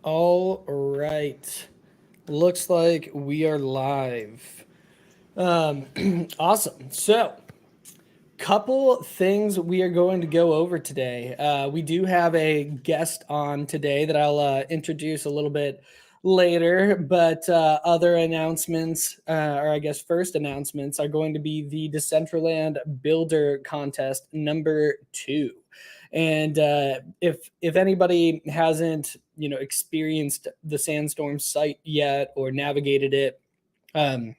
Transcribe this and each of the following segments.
All right. Looks like we are live. Awesome. So, couple things we are going to go over today. We do have a guest on today that I'll introduce a little bit later, but other announcements, or I guess first announcements, are going to be the Decentraland Builder Contest number 2. And if anybody hasn't experienced the Sandstorm site yet or navigated it, um,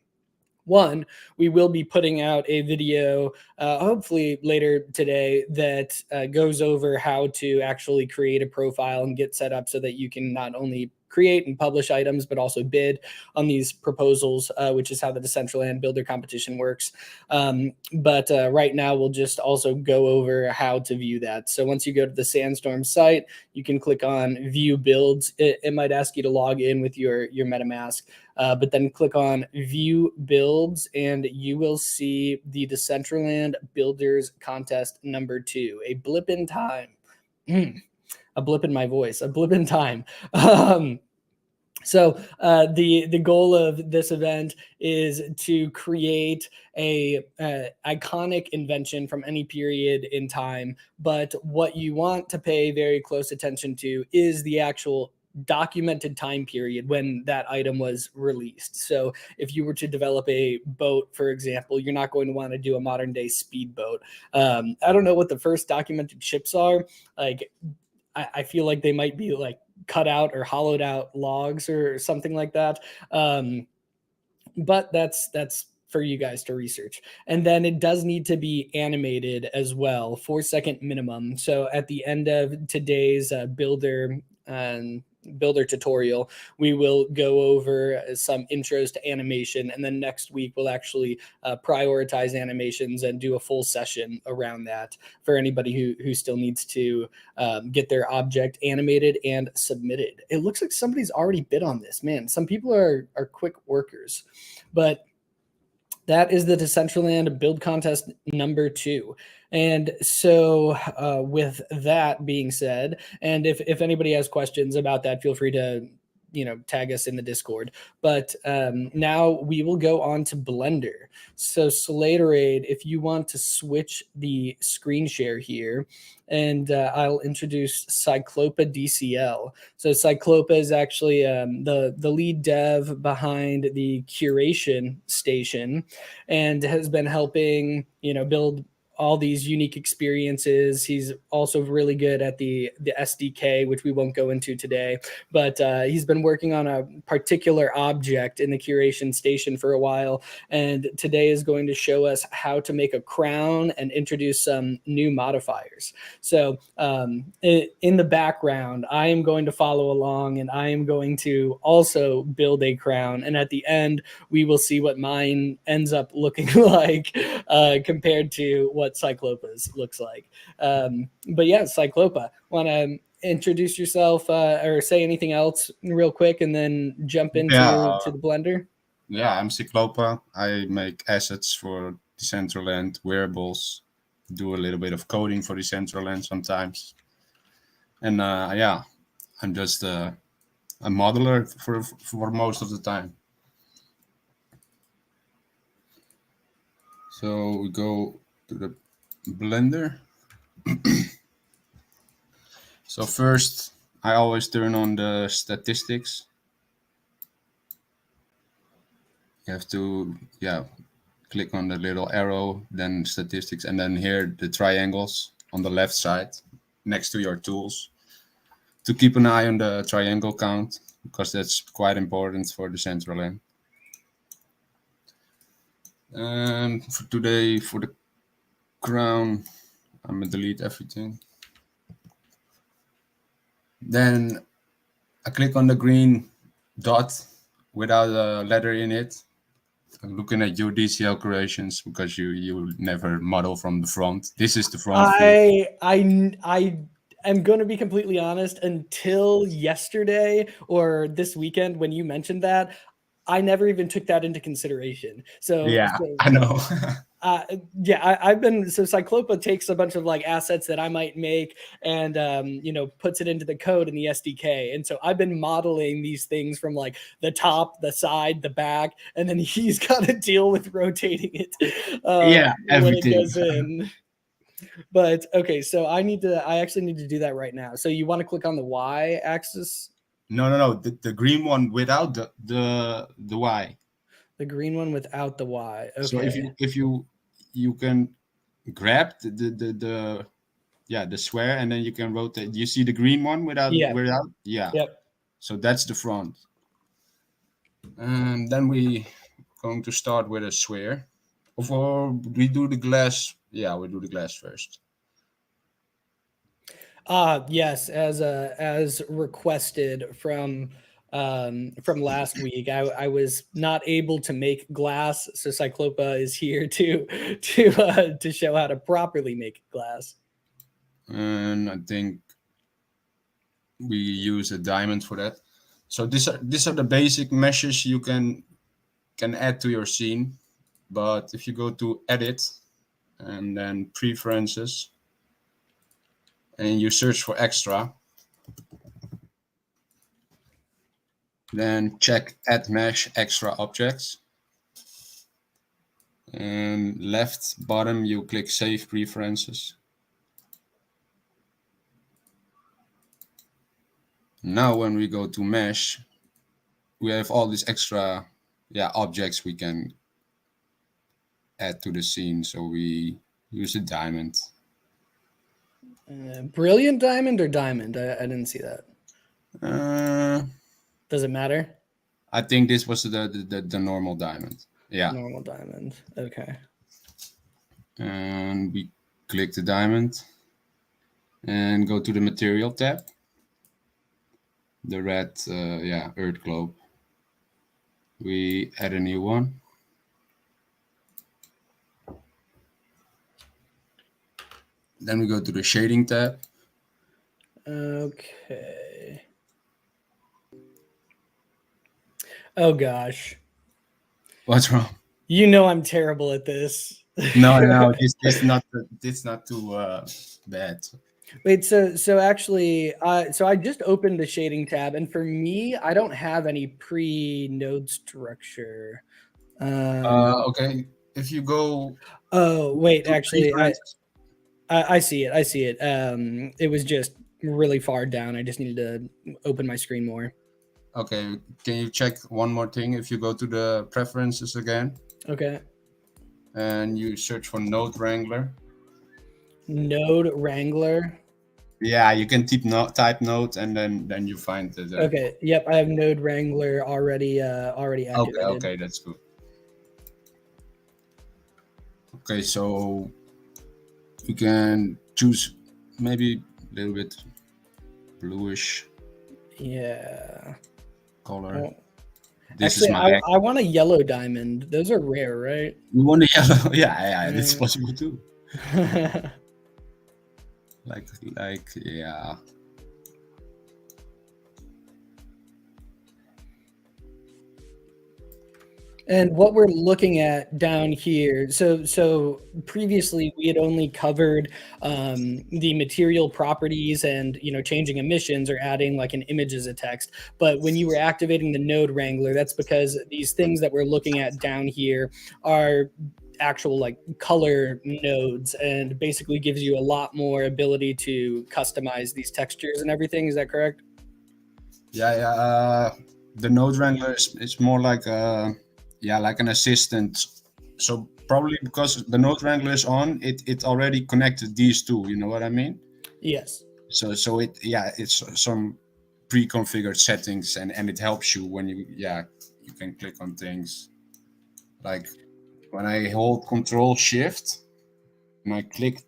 one, we will be putting out a video, hopefully later today, that goes over how to actually create a profile and get set up so that you can not only create and publish items, but also bid on these proposals, which is how the Decentraland Builder Competition works. But right now, we'll just also go over how to view that. So once you go to the Sandstorm site, you can click on View Builds. It might ask you to log in with your MetaMask. But then click on View Builds, and you will see the Decentraland Builders Contest number 2. A blip in time. A blip in my voice. A blip in time. So the goal of this event is to create a iconic invention from any period in time. But what you want to pay very close attention to is the actual documented time period when that item was released. So if you were to develop a boat, for example, you're not going to want to do a modern day speedboat. I don't know what the first documented ships are. Like, I feel like they might be like cut out or hollowed out logs or something like that. But that's for you guys to research. And then it does need to be animated as well, 4-second minimum. So at the end of today's builder tutorial, we will go over some intros to animation, and then next week we'll actually prioritize animations and do a full session around that for anybody who still needs to get their object animated and submitted. It looks like somebody's already bid on this. Man, some people are quick workers. But that is the Decentraland build contest number 2. And so, with that being said, and if anybody has questions about that, feel free to tag us in the Discord. But now we will go on to Blender. So Slaterade, if you want to switch the screen share here, and I'll introduce Cyclopa DCL. So Cyclopa is actually the lead dev behind the curation station, and has been helping build all these unique experiences. He's also really good at the SDK, which we won't go into today, but he's been working on a particular object in the curation station for a while, and today is going to show us how to make a crown and introduce some new modifiers. So in the background, I am going to follow along, and I am going to also build a crown, and at the end, we will see what mine ends up looking like compared to what Cyclopa's looks like. But yeah, Cyclopa, want to introduce yourself or say anything else real quick, and then jump into Yeah, to the Blender? yeah, I'm Cyclopa. I make assets for Decentraland, wearables, do a little bit of coding for Decentraland sometimes. And yeah, I'm just a modeler for most of the time. So we go to the Blender. So first, I always turn on the statistics. You have to, yeah, click on the little arrow, then statistics, and then here the triangles on the left side next to your tools to keep an eye on the triangle count, because that's quite important for the Decentraland. And for today, for the crown, I'm gonna delete everything. Then I click on the green dot without a letter in it. I'm looking at your DCL.curations because you never model from the front. This is the front view. I am going to be completely honest. Until yesterday or this weekend, when you mentioned that, I never even took that into consideration. So Yeah, I know. I've been, so Cyclopa takes a bunch of like assets that I might make and puts it into the code in the SDK. And so I've been modeling these things from like the top, the side, the back, and then he's got to deal with rotating it when everything. it goes in. But okay, so I actually need to do that right now. So you want to click on the Y axis? No. The green one without the Y. The green one without the Y. Okay. So if you can grab the square and then you can rotate. You see the green one without? Yeah. Yep. So that's the front. And then we going to start with a sphere. Or we do the glass. Yeah, we do the glass first. Yes, as requested from last week. I was not able to make glass, so Cyclopa is here to show how to properly make glass. And I think we use a diamond for that. So these are the basic meshes you can add to your scene. But if you go to edit and then preferences and you search for extra, then check add mesh extra objects, and left bottom you click save preferences. Now when we go to mesh, we have all these extra objects we can add to the scene. So we use a diamond. Brilliant diamond or diamond? I didn't see that. Does it matter? I think this was the normal diamond. Yeah. Normal diamond. Okay. And we click the diamond and go to the material tab. The red, earth globe. We add a new one. Then we go to the shading tab. Okay. Oh gosh. What's wrong? You know I'm terrible at this. No, it's not too bad. Wait, so actually, so I just opened the shading tab, and for me, I don't have any pre-node structure. Okay, if you go. Oh wait, actually, I see it. I see it. It was just really far down. I just needed to open my screen more. Okay, can you check one more thing? If you go to the preferences again. Okay. And you search for Node Wrangler. Node Wrangler. Yeah, you can type node and then you find it. Okay. Yep, I have Node Wrangler already activated. Okay, that's good. Okay, so you can choose maybe a little bit bluish. Yeah. Color. Well, actually, I want a yellow diamond. Those are rare, right? You want a yellow? Yeah, that's possible too. like yeah. And what we're looking at down here, so previously we had only covered the material properties and changing emissions or adding like an image as a text. But when you were activating the Node Wrangler, that's because these things that we're looking at down here are actual like color nodes, and basically gives you a lot more ability to customize these textures and everything. Is that correct? Yeah. The Node Wrangler is more like like an assistant. So probably because the Node Wrangler is on, it already connected these two. You know what I mean? Yes. So it's some pre-configured settings, and it helps you when you can click on things. Like when I hold Control Shift and I click.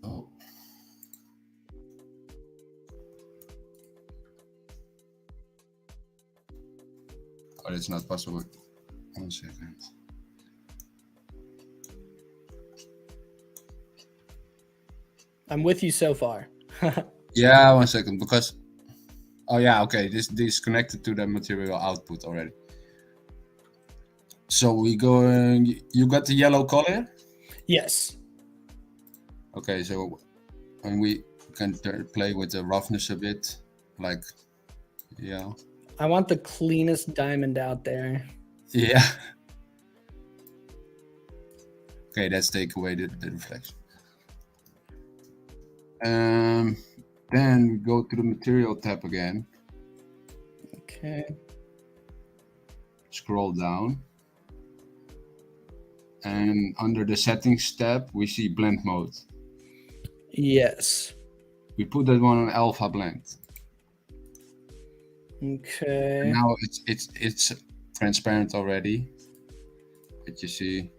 Oh. Oh, it's not possible. 1 second. I'm with you so far. Yeah, 1 second, because okay, this is connected to the material output already. So we going. You got the yellow color. Yes. Okay, so and we can play with the roughness a bit, like, yeah. I want the cleanest diamond out there. Yeah. Okay, let's take away the reflection. Then we go to the material tab again. Okay. Scroll down. And under the settings tab, we see blend mode. Yes. We put that one on alpha blend. Okay. And now it's transparent already. But you see.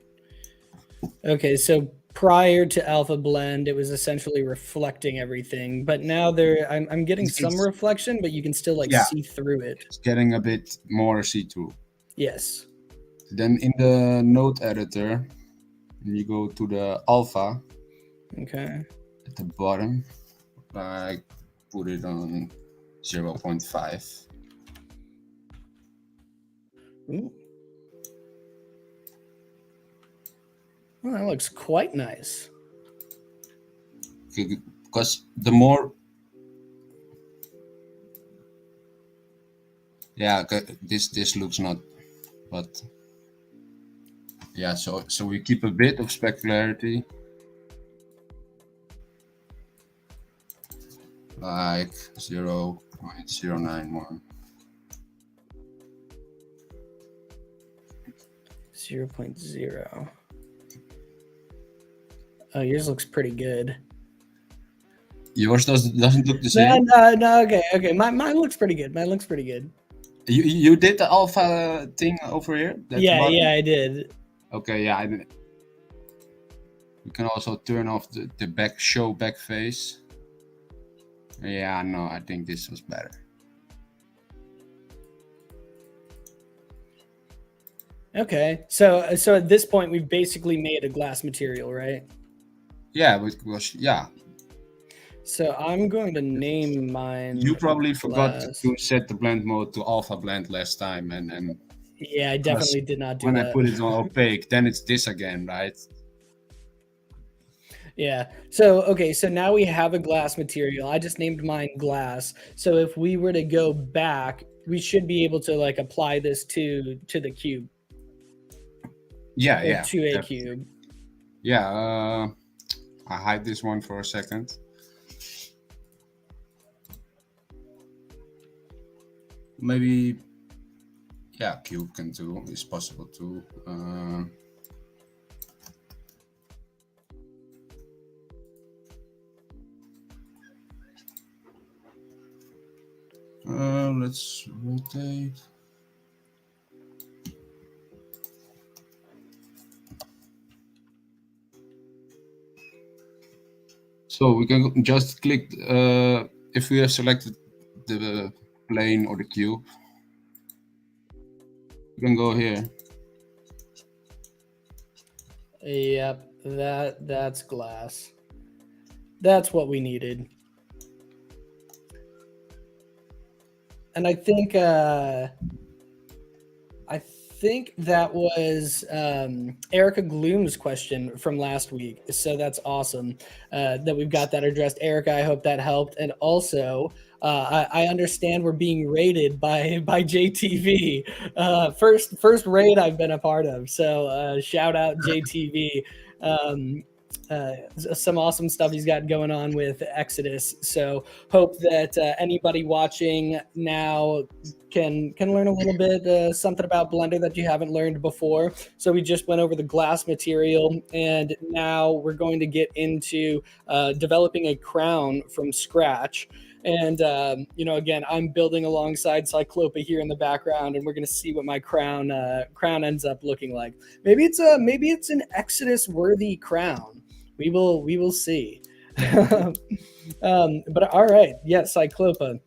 Okay, so prior to alpha blend, it was essentially reflecting everything, but now I'm getting some reflection, but you can still like see through it. It's getting a bit more see-through. Yes. Then in the node editor, you go to the alpha. Okay. At the bottom, I put it on 0.5. Ooh. Well, that looks quite nice. Because the more, yeah, this looks not, but yeah. So we keep a bit of specularity, like 0.091. 0.0. Oh, yours looks pretty good. Yours doesn't look the same. No. Okay. Mine looks pretty good. Mine looks pretty good. You did the alpha thing over here. Yeah, I did. Okay, yeah. We can also turn off the show back face. Yeah, no, I think this was better. Okay, so at this point we've basically made a glass material, right? Yeah, yeah. So I'm going to name mine. You probably forgot to set the blend mode to alpha blend last time, and yeah, I definitely did not do when that. I put it on opaque, then it's this again, right? Yeah. So okay, so now we have a glass material. I just named mine glass. So if we were to go back, we should be able to like apply this to the cube. Yeah, or to a cube. Yeah. I hide this one for a second. Maybe, yeah, cube can do. It's possible to. Let's rotate. So we can just click, if we have selected the plane or the cube, you can go here. Yep, that's glass. That's what we needed. And I think that was Erica Gloom's question from last week. So that's awesome that we've got that addressed. Erica, I hope that helped. And also, I understand we're being rated by JTV. First raid I've been a part of. So shout out JTV. Some awesome stuff he's got going on with Exodus. So hope that anybody watching now can learn a little bit something about Blender that you haven't learned before. So we just went over the glass material, and now we're going to get into developing a crown from scratch. And again, I'm building alongside Cyclopa here in the background, and we're going to see what my crown ends up looking like. Maybe it's an Exodus worthy crown. We will see. But all right, yes, Cyclopa.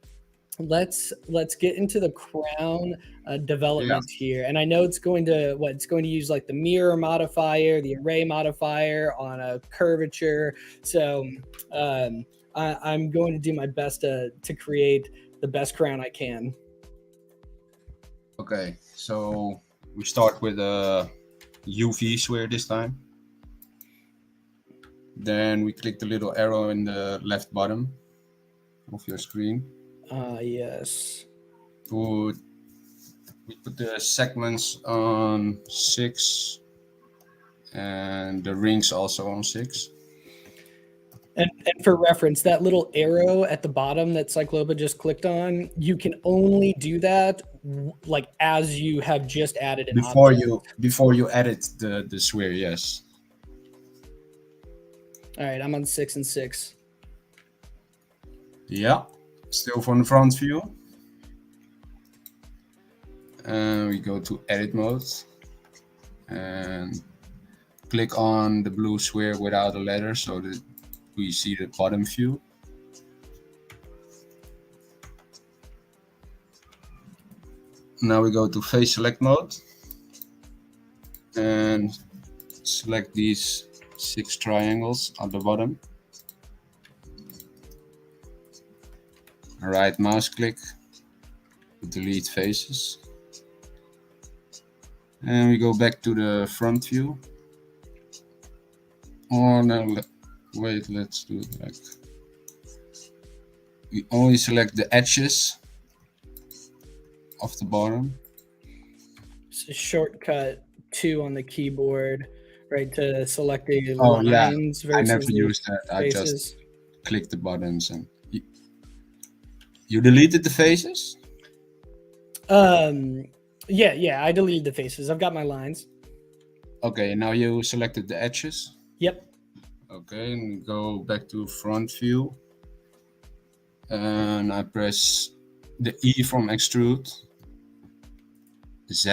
Let's get into the crown development here. And I know it's going to use like the mirror modifier, the array modifier on a curvature. So I'm going to do my best to create the best crown I can. Okay, so we start with a UV sphere this time. Then we click the little arrow in the left bottom of your screen. Yes. We put the segments on 6 and the rings also on 6. And for reference, that little arrow at the bottom that Cyclopa just clicked on, you can only do that like as you have just added an Before you edit the sphere, yes. All right, I'm on 6 and 6. Yeah, still from the front view. And we go to edit mode and click on the blue sphere without a letter so that we see the bottom view. Now we go to face select mode and select these 6 triangles at the bottom. Right mouse click, delete faces. And we go back to the front view. Oh no, wait, let's do it like. We only select the edges of the bottom. It's a shortcut 2 on the keyboard, right, to select the lines versus I never used that. I faces. just click the buttons and you deleted the faces? Yeah, I deleted the faces. I've got my lines. Okay, now you selected the edges. Yep. Okay, and go back to front view. And I press the E from extrude. Z.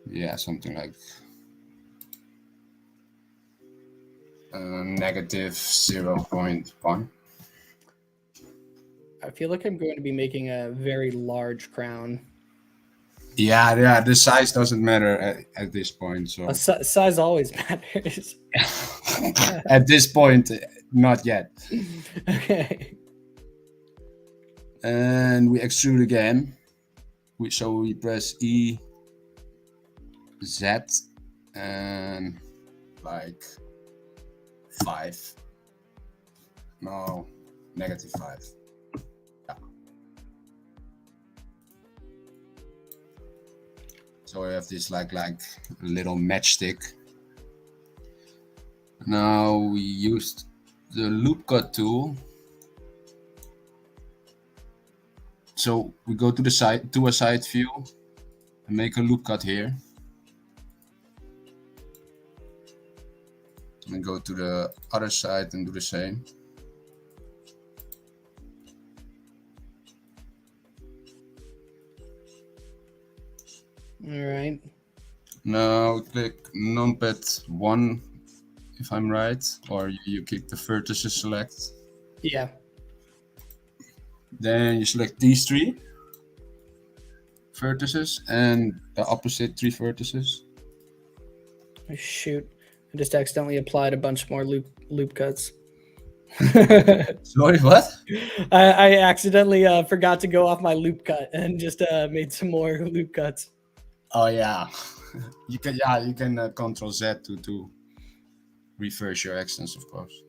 Yeah, something like negative 0.1. I feel like I'm going to be making a very large crown. Yeah, the size doesn't matter at this point. So size always matters. At this point, not yet. Okay. And we extrude again. So we press E, Z, and like 5. No, negative 5. Yeah. So we have this like little matchstick. Now we used the loop cut tool. So we go to the side, to a side view, and make a loop cut here. And go to the other side and do the same. All right. Now click numpad 1, if I'm right, or you click the vertices select. Yeah. Then you select these 3 vertices and the opposite 3 vertices. Oh, shoot. I just accidentally applied a bunch more loop cuts. Sorry, what? I accidentally forgot to go off my loop cut and just made some more loop cuts. Oh yeah, you can Control Z to reverse your actions, of course.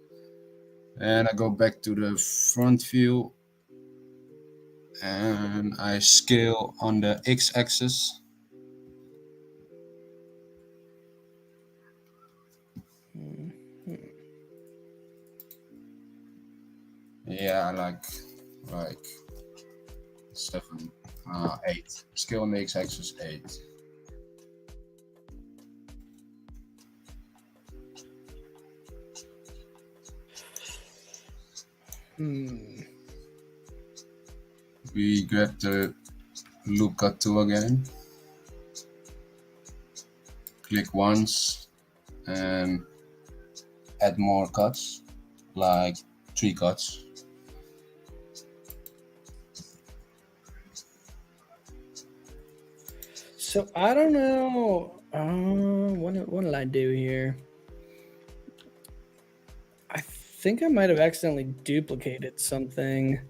And I go back to the front view and I scale on the x-axis. Yeah, like 7, 8. Scale on the x-axis 8. We grab the loop cut tool again. Click once and add more cuts, like 3 cuts. So I don't know. What did I do here? I think I might have accidentally duplicated something.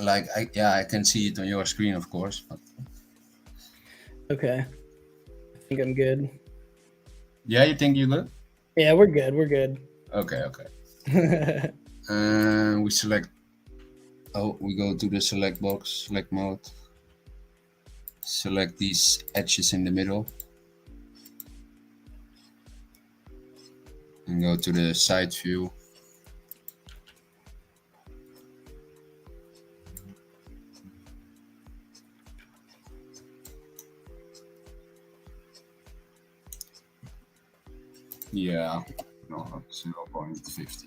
Like, I can see it on your screen, of course. But Okay. I think I'm good. yeah, you think you're good? Yeah, we're good. We're good. Okay. We select. Oh, we go to the select box, select mode. Select these edges in the middle. And go to the side view. Yeah, no, 0.50.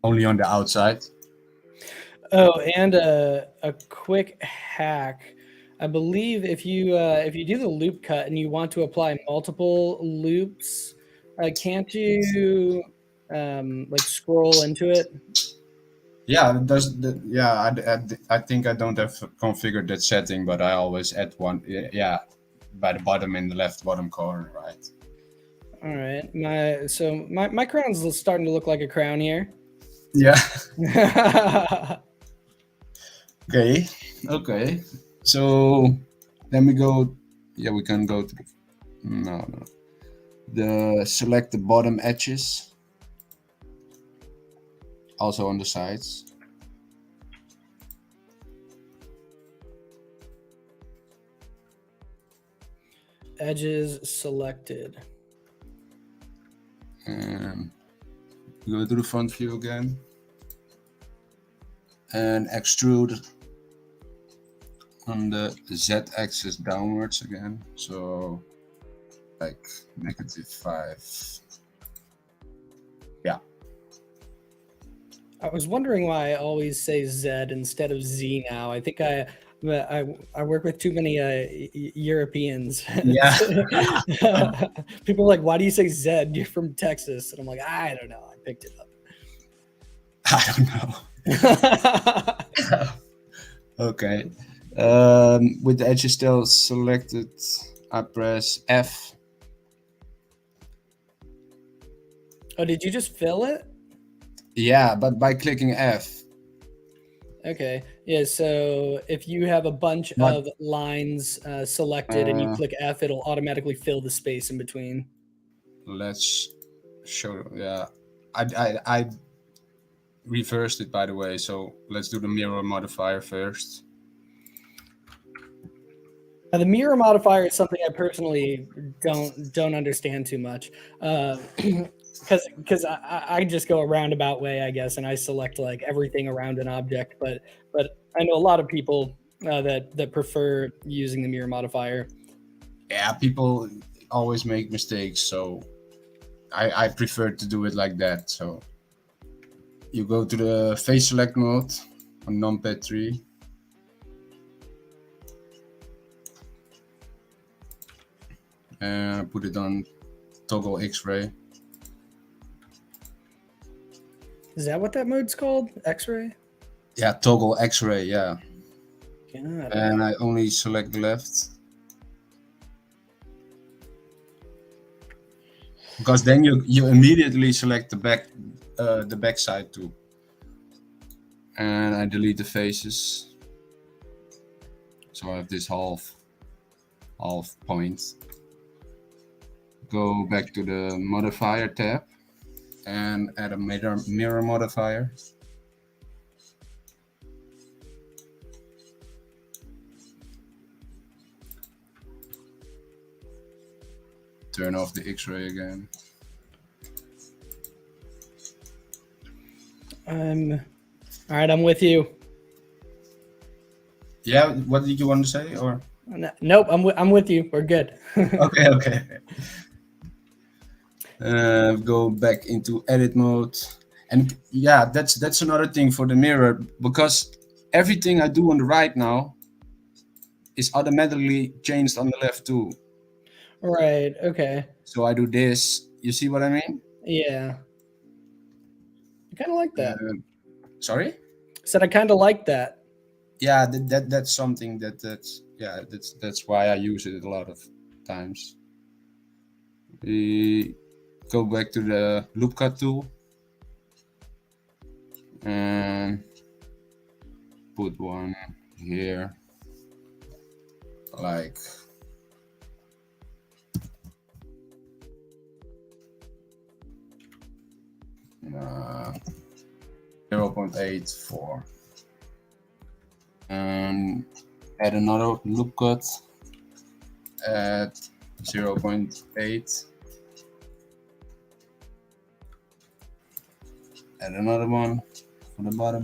Only on the outside. Oh, and a quick hack. I believe if you do the loop cut and you want to apply multiple loops, can't you like scroll into it? Yeah, I think I don't have configured that setting, but I always add one. Yeah, by the bottom in the left bottom corner, right? All right. My crown's starting to look like a crown here. Yeah. Okay. So then we go. Yeah, we can go to. No. Select the bottom edges. Also on the sides. Edges selected. And go to the front view again. And extrude on the z-axis downwards again. So like -5. Yeah. I was wondering why I always say Z instead of Z now. I think I work with too many Europeans. Yeah. People are like, why do you say Z? You're from Texas. And I'm like, I don't know. I picked it up. I don't know. Okay. With the edges still selected, I press F. Oh, did you just fill it? Yeah, but by clicking F. Okay. Yeah. So if you have a bunch of lines selected and you click F, it'll automatically fill the space in between. Let's show. Yeah, I reversed it, by the way. So let's do the mirror modifier first. Now, the mirror modifier is something I personally don't understand too much, because I just go a roundabout way, I guess, and I select like everything around an object. But I know a lot of people that prefer using the mirror modifier. Yeah, people always make mistakes, so I prefer to do it like that. So you go to the face select mode on numpad 3. And put it on toggle X-ray. Is that what that mode's called? X-ray? Yeah, toggle X-ray, yeah. God. And I only select the left. Because then you immediately select the back side too. And I delete the faces. So I have this half point. Go back to the modifier tab and add a mirror modifier. Turn off the X-ray again. All right, I'm with you. Yeah, what did you want to say? Or nope, I'm with you. We're good. okay. Go back into edit mode, and yeah, that's another thing for the mirror, because everything I do on the right now is automatically changed on the left too. Right. Okay. So I do this. You see what I mean? Yeah. I kind of like that. Sorry? I said I kind of like that. Yeah, that's something that's why I use it a lot of times. We go back to the loop cut tool and put one here, like uh, 0.84, and add another loop cut at 0.8. Add another one for the bottom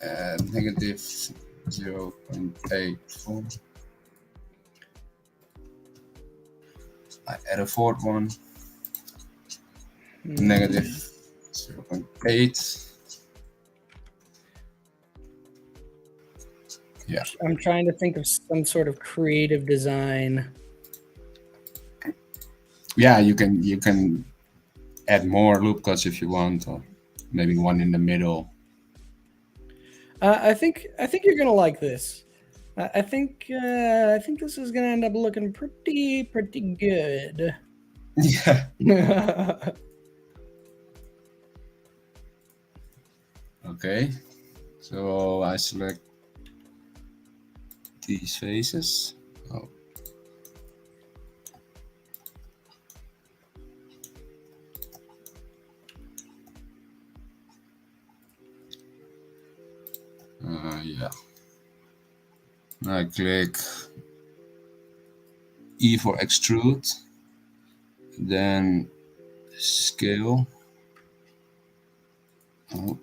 at negative 0.84. I add a fourth one, negative 0.8. Yeah. I'm trying to think of some sort of creative design. Yeah, you can add more loop cuts if you want, or maybe one in the middle. I think you're gonna like this. I think this is gonna end up looking pretty good. Yeah. Okay. So I select these faces. Oh. Yeah. I click E for extrude, then scale. Oh.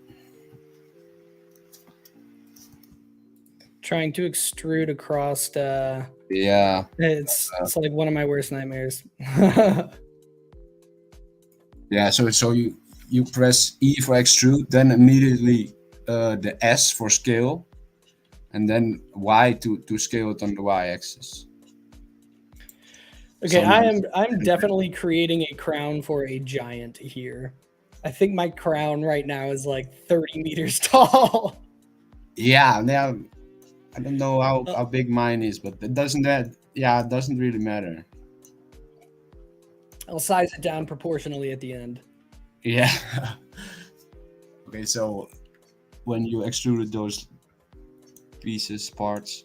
Trying to extrude across Yeah. it's like one of my worst nightmares. Yeah, so you press E for extrude, then immediately the S for scale, and then Y to scale it on the Y-axis. Okay, I'm definitely creating a crown for a giant here. I think my crown right now is like 30 meters tall. Yeah, now I don't know how big mine is, but it doesn't really matter. I'll size it down proportionally at the end. Yeah. Okay, so when you extruded those parts,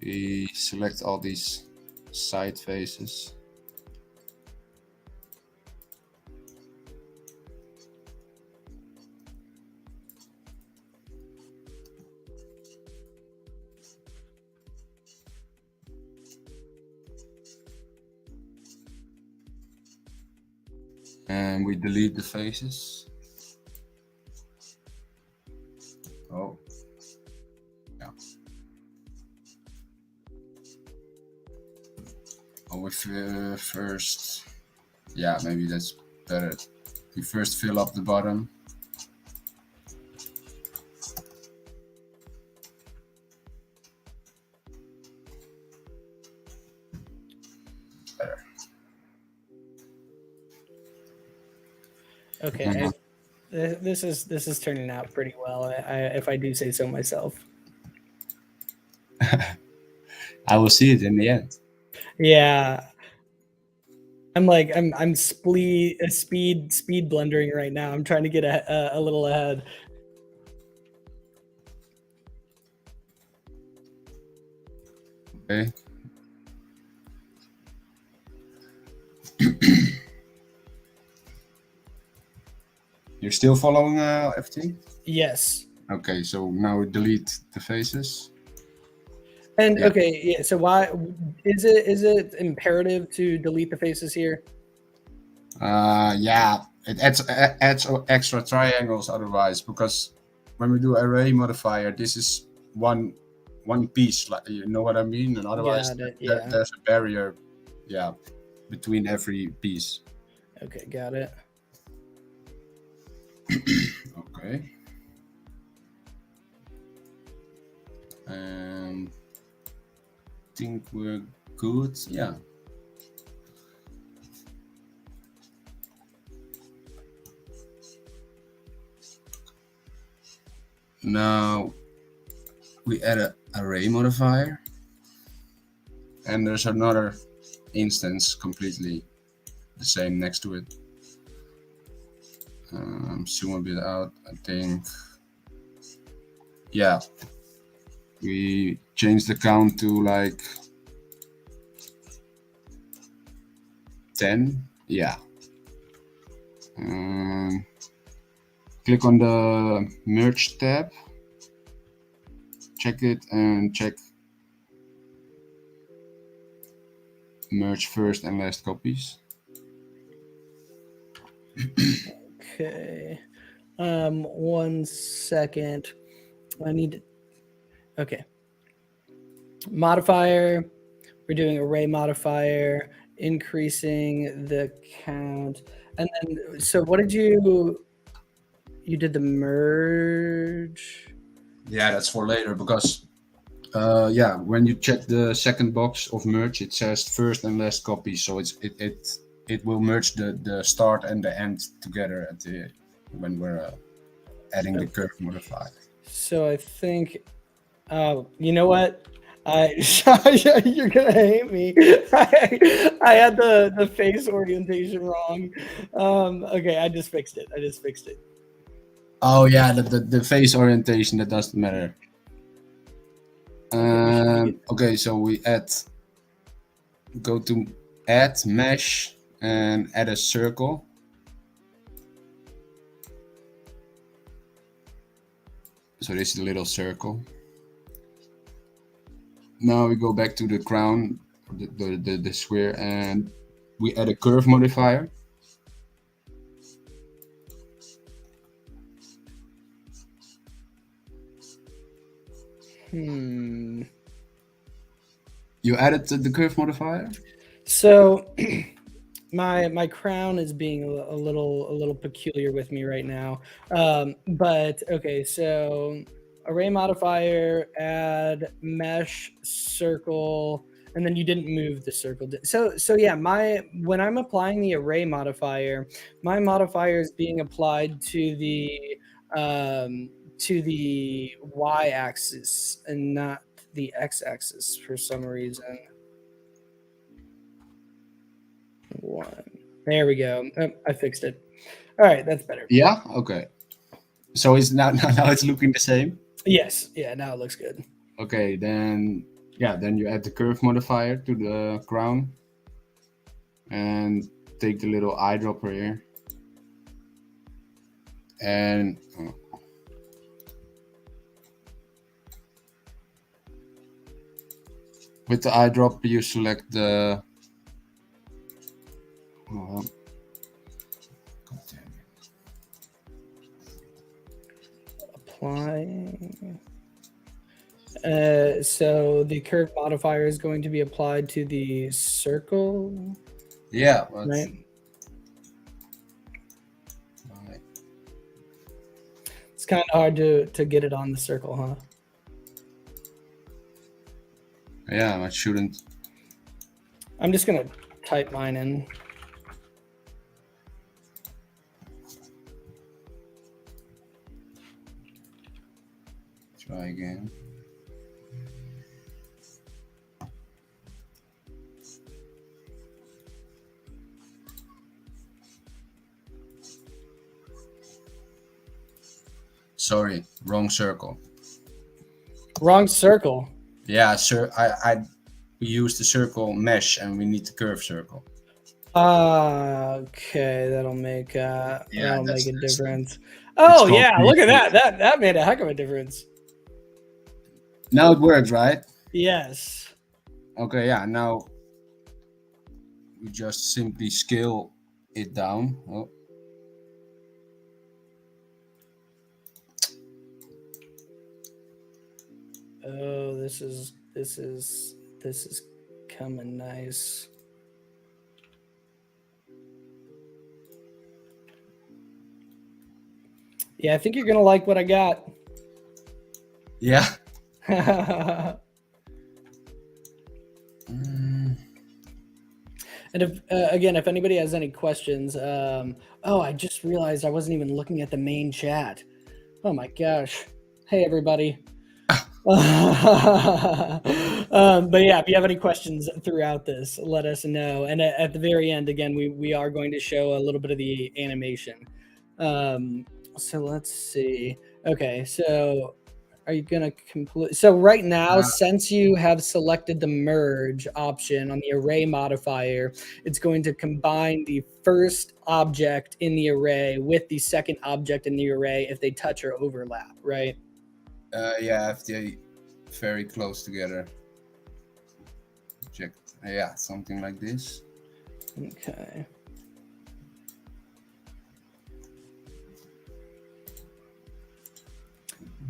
we select all these side faces. And we delete the faces. Oh, yeah. Oh, we first, yeah, maybe that's better. We first fill up the bottom. Better. Okay, this is turning out pretty well. If I do say so myself. I will see it in the end. Yeah, I'm speed blendering right now. I'm trying to get a little ahead. Okay. You're still following FT? Yes. Okay, so now delete the faces. And okay, yeah. So why is it imperative to delete the faces here? Yeah, it adds extra triangles otherwise, because when we do array modifier, this is one piece, like, you know what I mean, and otherwise there's a barrier, yeah, between every piece. Okay, got it. Okay. Think we're good. Yeah. Now we add an array modifier, and there's another instance completely the same next to it. Zoom a bit out, I think. Yeah, we changed the count to like 10. Yeah. Click on the merge tab, check it, and check merge first and last copies. Okay. 1 second. I need to. Okay. Modifier. We're doing array modifier, increasing the count. And then, so what did you did the merge? Yeah, that's for later because yeah, when you check the second box of merge, it says first and last copy, so it will merge the start and the end together at the when we're adding the curve modifier. So I think, you know what? You're gonna hate me. I had the face orientation wrong. Okay, I just fixed it. Oh yeah, the face orientation, that doesn't matter. Okay, so we go to add mesh and add a circle. So this is a little circle. Now we go back to the crown, the sphere, and we add a curve modifier. You added the curve modifier? So my crown is being a little peculiar with me right now. But okay, so array modifier, add mesh circle, and then you didn't move the circle. So yeah, when I'm applying the array modifier, my modifier is being applied to the y-axis and not the x-axis for some reason. There we go. Oh, I fixed it. All right, that's better. Yeah. Okay. So it's now it's looking the same. Yes. Yeah. Now it looks good. Okay. Then you add the curve modifier to the crown, and take the little eyedropper here, and with the eyedropper you select the. Applying. So the curve modifier is going to be applied to the circle. Yeah. Right. It's kind of hard to get it on the circle, huh? Yeah, I shouldn't. I'm just gonna type mine in. Try again. Sorry, wrong circle. Wrong circle. Yeah, sir. We use the circle mesh, and we need the curve circle. Okay, that'll make a difference. Oh yeah, look at that. That made a heck of a difference. Now it works, right? Yes. Okay, yeah. Now we just simply scale it down. Oh, this is coming nice. Yeah, I think you're gonna like what I got. Yeah. And if anybody has any questions, I just realized I wasn't even looking at the main chat. Oh my gosh. Hey everybody. But yeah, if you have any questions throughout this, let us know. And at the very end, again, we are going to show a little bit of the animation. So let's see. Okay, so are you gonna complete? So right now, since you have selected the merge option on the array modifier, it's going to combine the first object in the array with the second object in the array if they touch or overlap, right? Yeah, if they very close together. Check. Yeah, something like this. Okay.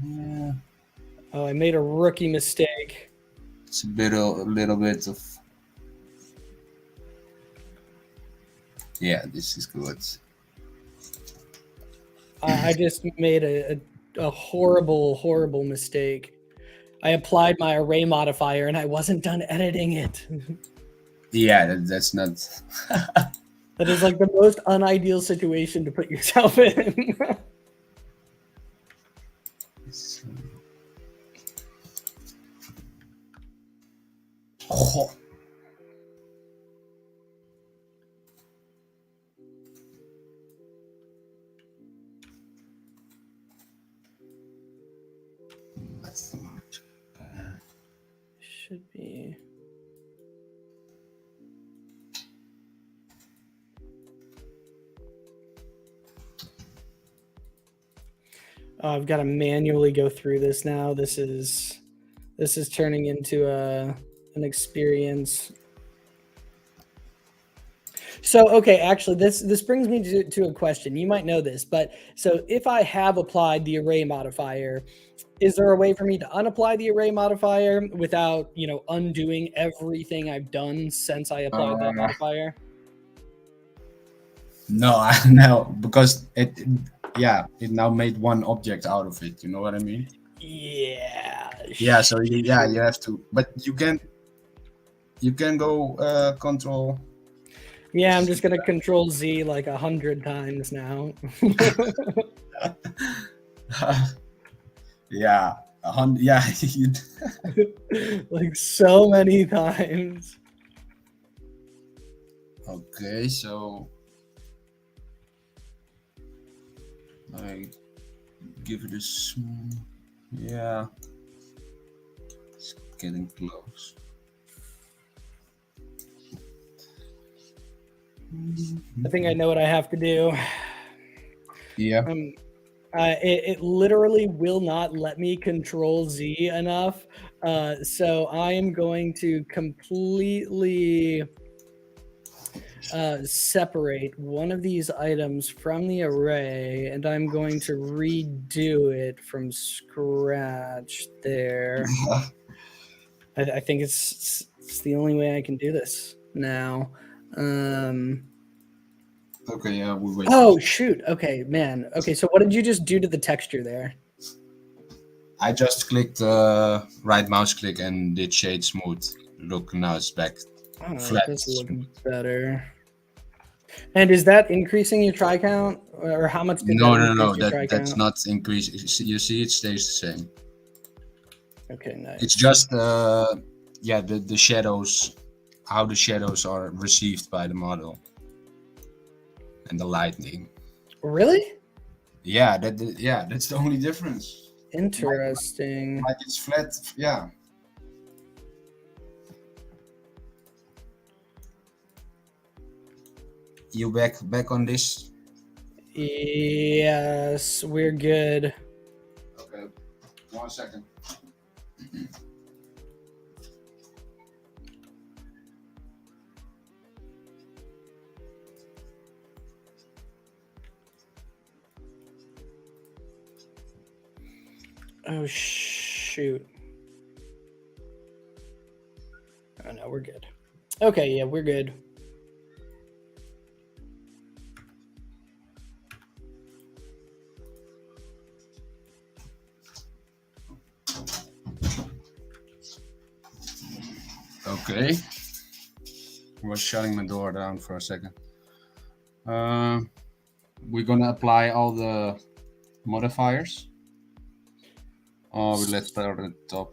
Yeah. Oh, I made a rookie mistake. It's a little bit of. Yeah, this is good. I just made a horrible mistake. I applied my array modifier and I wasn't done editing it. Yeah, that's not. That is like the most unideal situation to put yourself in. Oh. That's too much. Should be. Oh, I've got to manually go through this now. This is turning into an experience. So, okay, actually, this brings me to a question. You might know this, but so if I have applied the array modifier, is there a way for me to unapply the array modifier without, undoing everything I've done since I applied that modifier? No, no, because it now made one object out of it. You know what I mean? Yeah. Yeah. So you have to, but you can go control. Yeah, I'm just gonna control Z like 100 times now. Yeah, 100. Yeah, like so many times. Okay, so I give it a small. Yeah, it's getting close. I think I know what I have to do. Yeah. It literally will not let me control Z enough. So I am going to completely separate one of these items from the array, and I'm going to redo it from scratch there. I think it's the only way I can do this now. Okay, yeah, we'll wait. Oh, shoot. Okay, man. Okay, so what did you just do to the texture there? I just clicked right mouse click and did shade smooth. Look, now it's back flat. This looks better. And is that increasing your try count? Or how much did No, that that's not increasing. You see, it stays the same. Okay, nice. It's just the shadows, how the shadows are received by the model. And the lightning. Really? Yeah, that's the only difference. Interesting. Like it's flat, yeah. You back on this? Yes, we're good. Okay, 1 second. Oh, shoot. Oh, no, we're good. Okay, yeah, we're good. Okay. I was shutting my door down for a second. We're gonna apply all the modifiers. Oh, let's start at the top.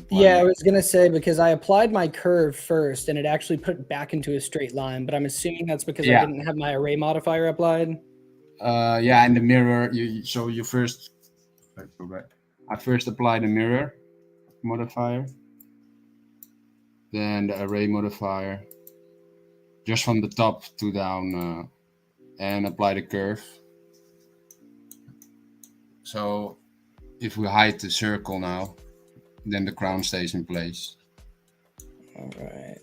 Yeah, I was gonna say, because I applied my curve first and it actually put it back into a straight line, but I'm assuming that's because I didn't have my array modifier applied. Yeah, and the mirror, you first, I first apply the mirror modifier, then the array modifier, just from the top to down, and apply the curve. So if we hide the circle now, then the crown stays in place. All right.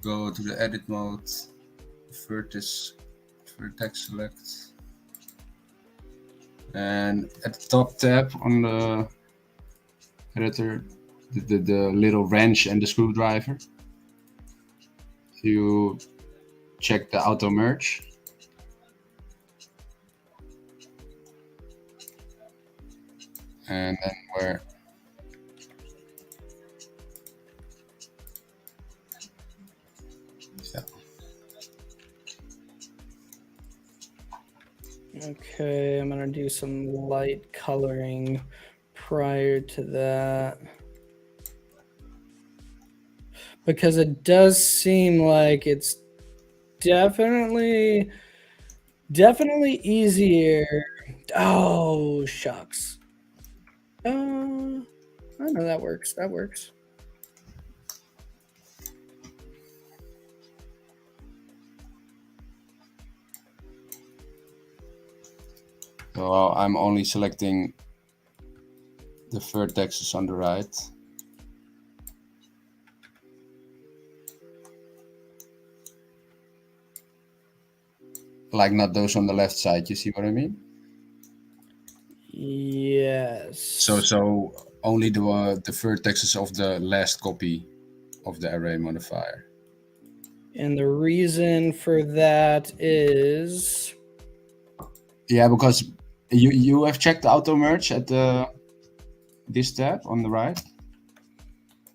Go to the edit mode, vertex select, and at the top tab on the editor, the little wrench and the screwdriver, you check the auto merge. And then where Okay, I'm gonna do some light coloring prior to that, because it does seem like it's definitely easier. Oh, shucks. I know that works. That works. So I'm only selecting the vertexes on the right. Like not those on the left side, you see what I mean? Yes. So only the vertexes of the last copy of the array modifier. And the reason for that is... Yeah, because you have checked auto merge at this tab on the right.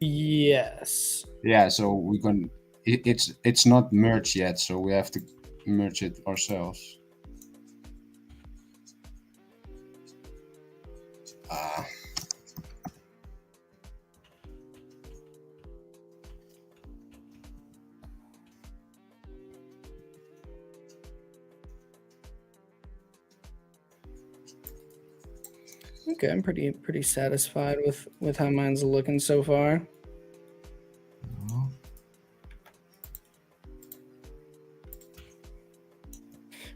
Yes. Yeah, so we can. It's not merged yet, so we have to merge it ourselves. Okay, I'm pretty satisfied with how mine's looking so far.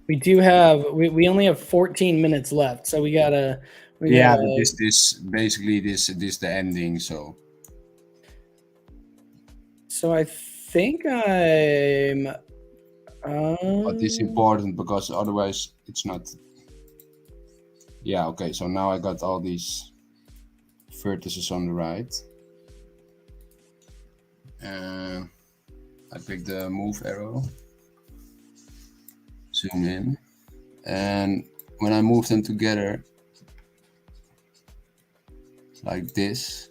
We do have we only have 14 minutes left, so we gotta But this basically this the ending. So I think I'm. but it's important because otherwise it's not. Yeah. Okay. So now I got all these vertices on the right. I pick the move arrow, zoom in, and when I move them together like this,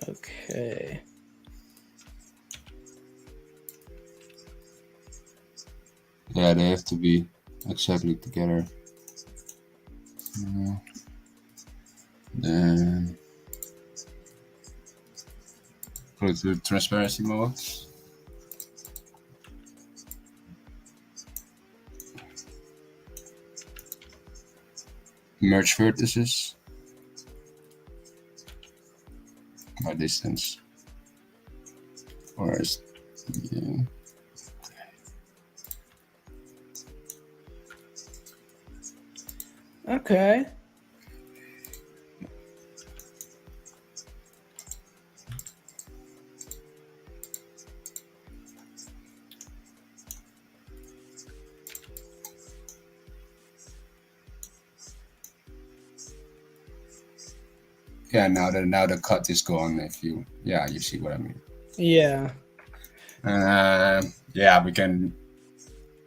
Okay. Yeah, they have to be exactly together. Then go to transparency mode. Merge vertices by distance. Or is, yeah. Okay. Yeah, now the cut is gone. If you you see what I mean. Yeah. Yeah, we can.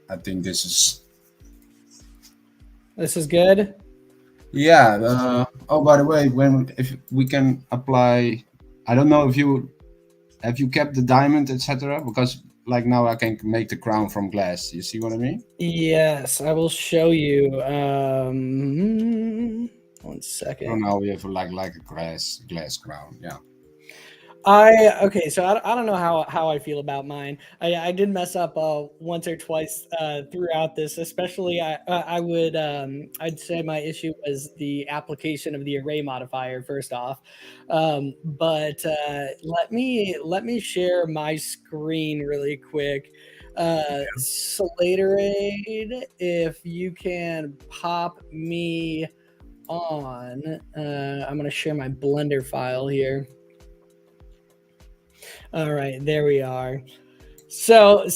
I think this is. This is good. Yeah. Oh, by the way, if we can apply, I don't know if you have you kept the diamond, etc. Because like now I can make the crown from glass. You see what I mean? Yes, I will show you. 1 Oh, second. now we have like a glass crown. Yeah. Okay, so I don't know how I feel about mine. I did mess up once or twice throughout this, especially I would I'd say my issue was the application of the array modifier first off. But let me share my screen really quick. Slaterade, if you can pop me on, I'm gonna share my Blender file here. All right, there we are. So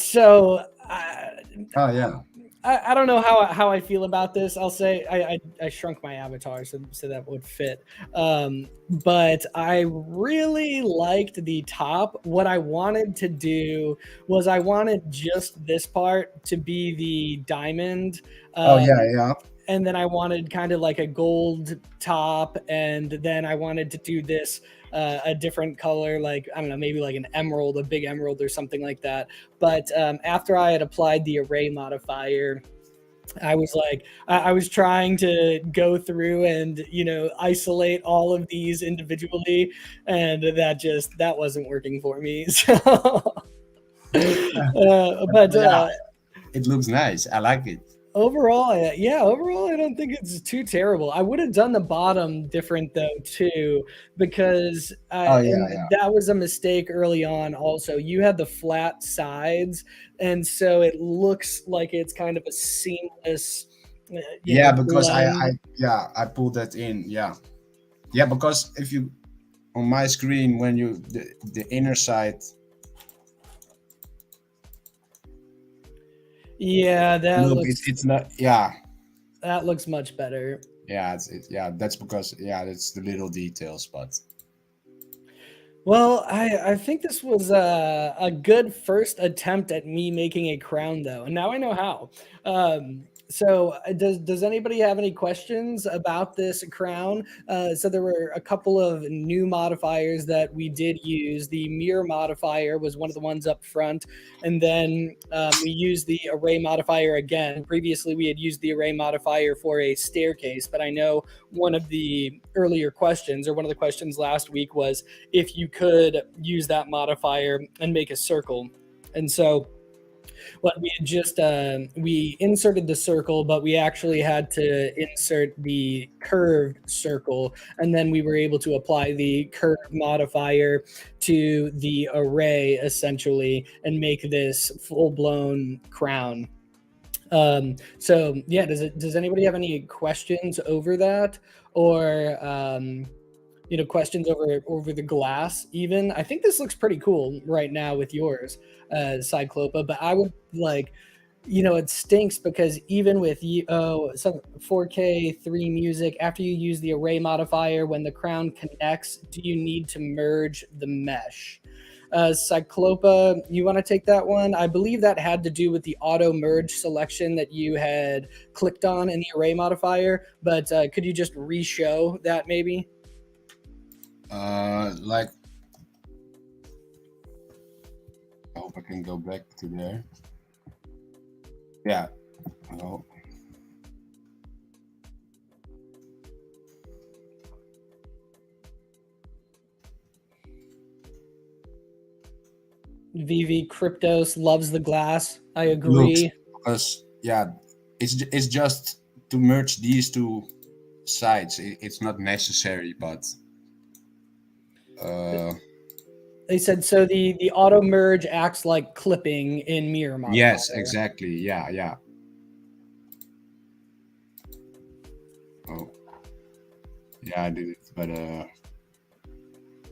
Oh yeah. I don't know how I feel about this. I'll say I shrunk my avatar so that would fit. But I really liked the top. What I wanted to do was I wanted just this part to be the diamond. Oh yeah. And then I wanted kind of like a gold top, and then I wanted to do this a different color, like I don't know, maybe like an emerald, a big emerald or something like that. But after I had applied the array modifier, I was like, I was trying to go through and isolate all of these individually, and that wasn't working for me. So, but Yeah. It looks nice. I like it. overall, overall, I don't think it's too terrible. I would have done the bottom different though too, because Oh and yeah. that was a mistake early on. Also, you had the flat sides, and so it looks like it's kind of a seamless, Yeah, because blend. I pulled that in. Yeah. Yeah, because if you on my screen when you the inner side Yeah, look it's not that looks much better. yeah that's because it's the little details but Well, I think this was a good first attempt at me making a crown, though, and now I know how. Does anybody have any questions about this crown? So there were a couple of new modifiers that we did use. The mirror modifier was one of the ones up front, and then we used the array modifier again. Previously, we had used the array modifier for a staircase, but I know one of the earlier questions, or one of the questions last week, was if you could use that modifier and make a circle. And so what we had just we inserted the circle, but we actually had to insert the curved circle, and then we were able to apply the curve modifier to the array essentially and make this full-blown crown. So yeah, does anybody have any questions over that, or questions over the glass? Even I think this looks pretty cool right now with yours, Cyclopa, but I would like, it stinks because even with some 4K 3 music, after you use the array modifier, when the crown connects, do you need to merge the mesh? Cyclopa, you want to take that one? I believe that had to do with the auto merge selection that you had clicked on in the array modifier, but could you just re-show that maybe? like I hope I can go back to there. Yeah. Oh. VV Cryptos loves the glass. I Looks agree. because it's just to merge these two sides. It's not necessary, but They said so the auto merge acts like clipping in mirror modifier. yes, exactly. Yeah. Yeah, I did it,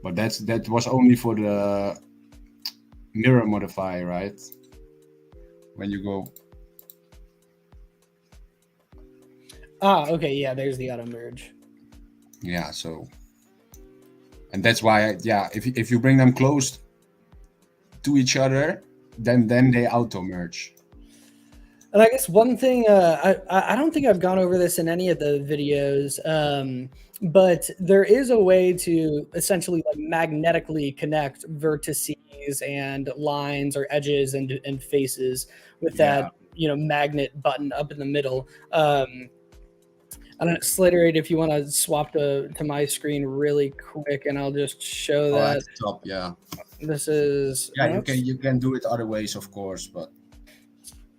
but that was only for the mirror modifier, right? When you go. Okay, yeah, there's the auto merge. Yeah, so, and that's why, if you bring them close to each other, then they auto merge. And I guess one thing, I don't think I've gone over this in any of the videos, but there is a way to essentially like magnetically connect vertices and lines or edges and faces with that, magnet button up in the middle. I don't know, Slater, if you want to swap to my screen really quick, and I'll just show that. At the top, yeah. This is you can do it other ways, of course, but.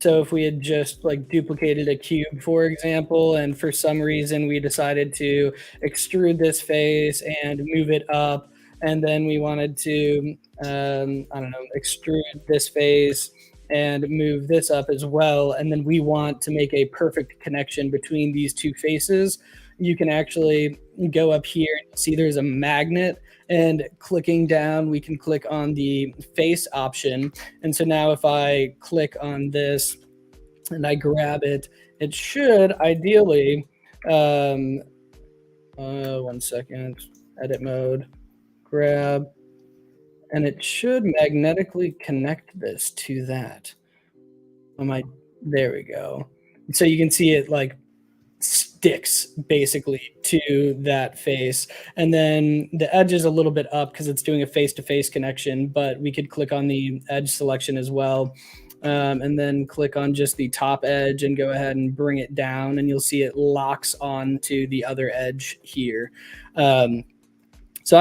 So if we had just like duplicated a cube, for example, and for some reason we decided to extrude this face and move it up, and then we wanted to, extrude this face and move this up as well, and then we want to make a perfect connection between these two faces, you can actually go up here and see there's a magnet, and clicking down, we can click on the face option. And so now if I click on this and I grab it, it should ideally, 1 second, edit mode, grab, and it should magnetically connect this to that. There we go. So you can see it like sticks basically to that face, and then the edge is a little bit up because it's doing a face-to-face connection, but we could click on the edge selection as well, and then click on just the top edge and go ahead and bring it down, and you'll see it locks on to the other edge here. So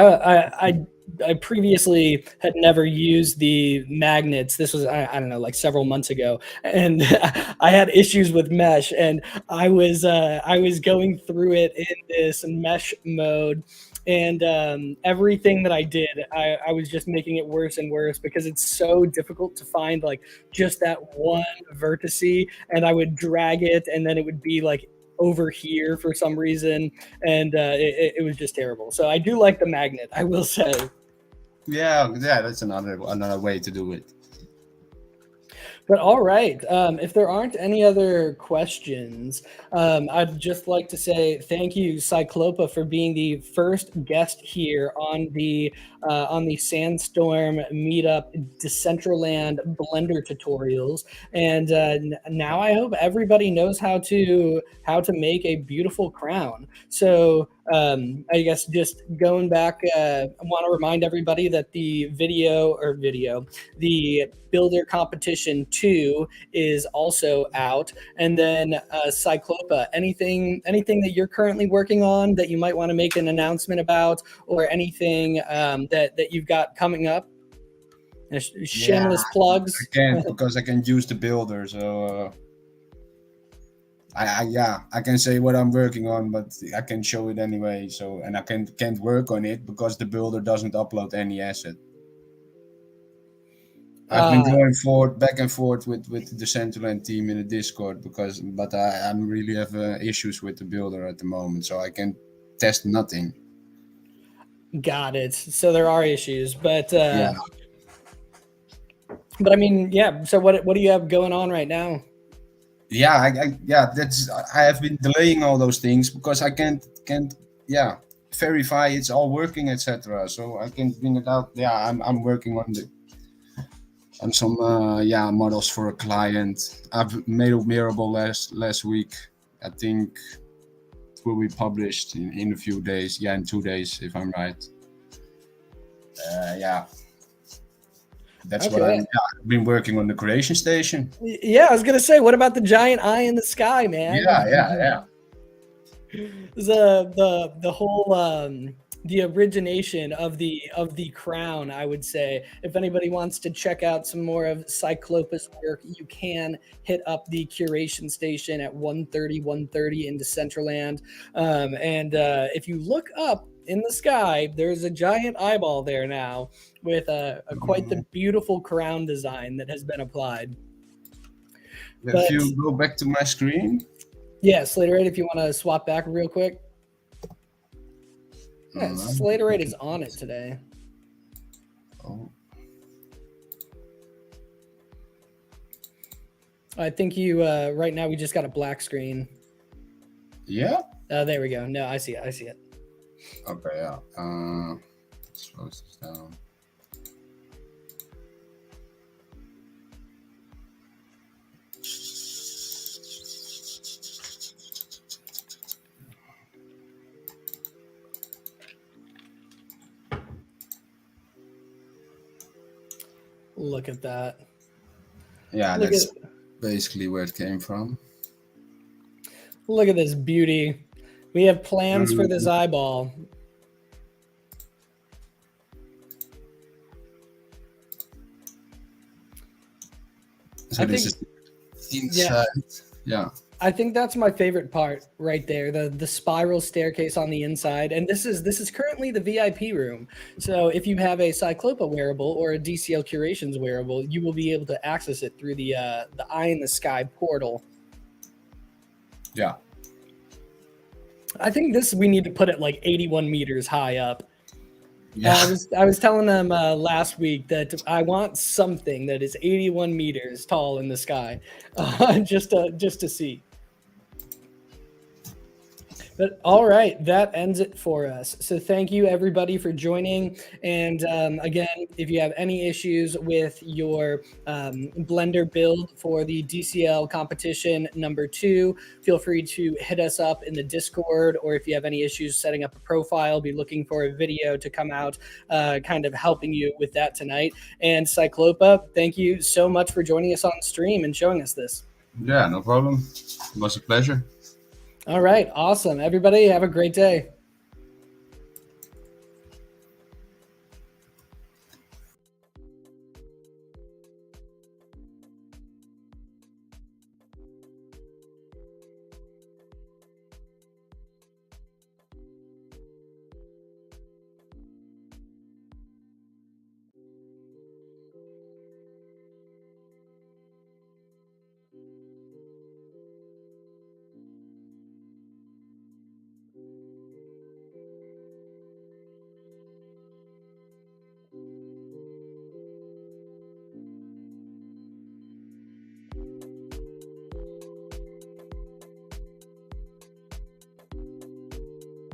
I previously had never used the magnets. This was, I don't know, like several months ago. And I had issues with mesh, and I was going through it in this mesh mode. And everything that I did, I was just making it worse and worse because it's so difficult to find like just that one vertice, and I would drag it and then it would be like over here for some reason, and it was just terrible. So I do like the magnet, I will say. Yeah, that's another way to do it. But all right, if there aren't any other questions, I'd just like to say thank you, Cyclopa, for being the first guest here on the Sandstorm Meetup Decentraland Blender tutorials. And now I hope everybody knows how to make a beautiful crown. So I guess just going back, I want to remind everybody that the Builder Competition 2 is also out. And then Cyclopa, anything that you're currently working on that you might want to make an announcement about, or anything that you've got coming up? Shameless plugs. I can't because I can use the Builder, so I can say what I'm working on, but I can show it anyway. So, and I can't work on it because the Builder doesn't upload any asset. I've been going back and forth with the Decentraland team in the Discord but I really have issues with the Builder at the moment, so I can test nothing. Got it. So there are issues, but yeah. But I mean, yeah. So what do you have going on right now? Yeah, I have been delaying all those things because I can't verify it's all working, etc. So I can bring it out. Yeah, I'm working on some models for a client. I've made a Mirable last week. I think it will be published in a few days. Yeah, in 2 days if I'm right. That's okay. What I've been working on the creation station. Yeah, I was gonna say, what about the giant eye in the sky, man? Yeah. The whole the origination of the crown, I would say. If anybody wants to check out some more of Cyclopa's work, you can hit up the curation station at 130 in Decentraland. And if you look up in the sky, there's a giant eyeball there now with quite the beautiful crown design that has been applied. If you go back to my screen. Yeah, Slater, if you want to swap back real quick. Yeah, Slaterite is on it today. Oh. I think you right now we just got a black screen. Yeah. There we go. No, I see it. I see it. Okay. Yeah. Let's close this down. Look at that. Yeah, that's basically where it came from. Look at this beauty. We have plans for this eyeball. So this is inside. Yeah. I think that's my favorite part right there, the spiral staircase on the inside. And this is currently the VIP room. So if you have a Cyclopa wearable or a DCL Curations wearable, you will be able to access it through the Eye in the Sky portal. Yeah. I think we need to put it like 81 meters high up. Yeah. I was telling them last week that I want something that is 81 meters tall in the sky, just to see. But all right, that ends it for us. So thank you everybody for joining. And again, if you have any issues with your Blender build for the DCL competition #2, feel free to hit us up in the Discord, or if you have any issues setting up a profile, be looking for a video to come out kind of helping you with that tonight. And Cyclopa, thank you so much for joining us on stream and showing us this. Yeah, no problem. It was a pleasure. All right, awesome. Everybody have a great day.